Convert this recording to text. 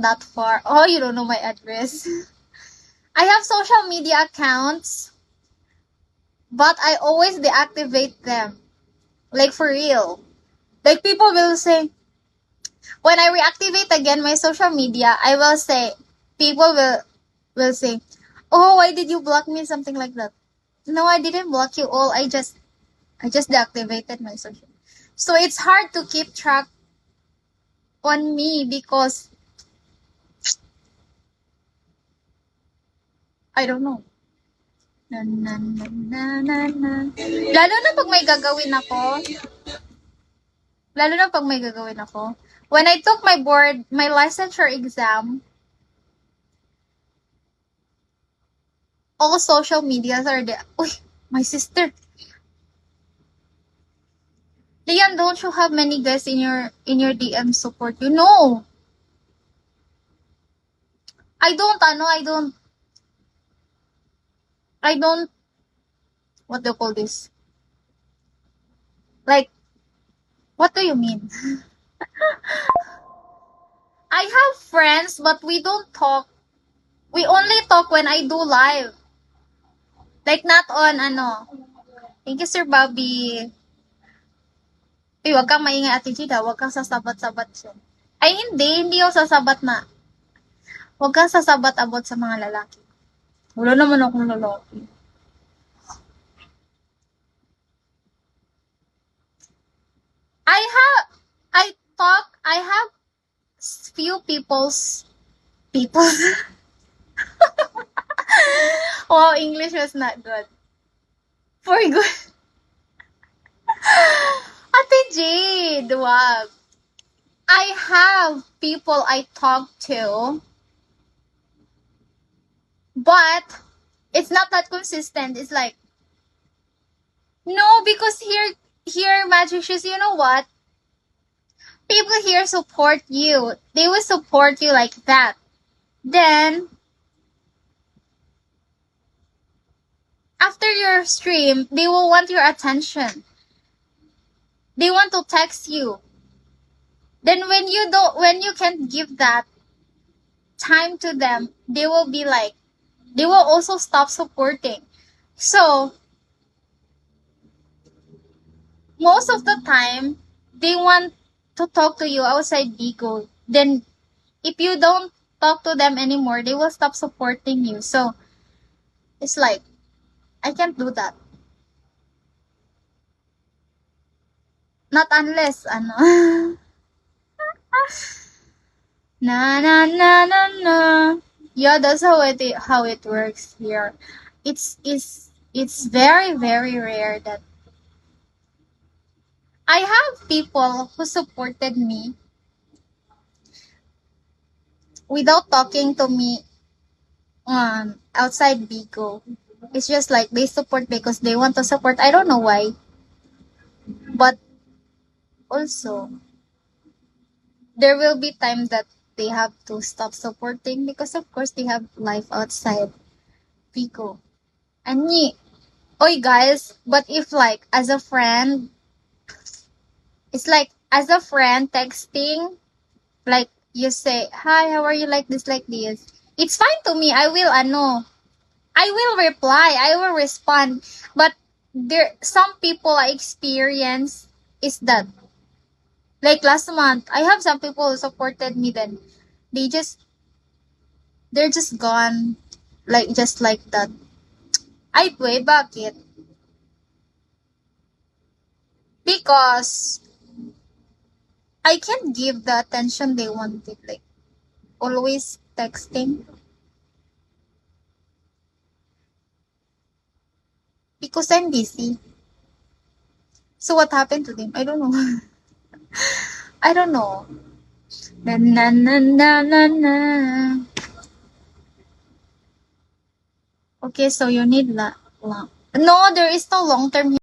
that far. Oh, you don't know my address. I have social media accounts, but I always deactivate them. Like for real. Like people will say, when I reactivate again my social media, I will say, people will say, oh, why did you block me? Something like that. No, I didn't block you all. I just deactivated my social. So it's hard to keep track on me because I don't know. Na, na, na, na, na, na. Lalo na pag may gagawin ako. Lalo na pag may gagawin ako. When I took my licensure exam, all social medias are there. Uy, my sister. Lian, don't you have many guys in your DM support you? No. I don't, what do you call this? Like, what do you mean? I have friends, but we don't talk. We only talk when I do live. Like, not on, ano. Thank you, Sir Bobby. Uy, wag kang maingay, Ate Gina. Wag kang sasabat-sabat siya. Ay, hindi yung sasabat na. Wag kang sasabat-abot sa mga lalaki. Wala naman akong lalaki. I have few people. Oh, English was not good. For good. Ate Jade, wag. I have people I talk to, but it's not that consistent. It's like, no, because here, Magic Shoes, you know what? People here support you. They will support you like that. Then, after your stream, they will want your attention. They want to text you. Then when you can't give that time to them, they will be like, they will also stop supporting. So, most of the time, they want to talk to you outside Bigo. Then, if you don't talk to them anymore, they will stop supporting you. So, it's like, I can't do that. Not unless, ano. Na na na na na. Yeah, that's how it works here. It's very very rare that I have people who supported me without talking to me outside Bigo. It's just like they support because they want to support. I don't know why. But also there will be times that they have to stop supporting because of course they have life outside Bigo. And oy guys, but if like as a friend, it's like as a friend texting, like you say, hi, how are you, like this, like this. It's fine to me. I will reply, I will respond. But some people I experience is that, like last month, I have some people who supported me, then they're just gone, like just like that. Ay, bakit? Because I can't give the attention they wanted, like always texting. Because I'm busy. So what happened to them? I don't know. I don't know. Na na na na na na. Okay, so you need no, there is no long term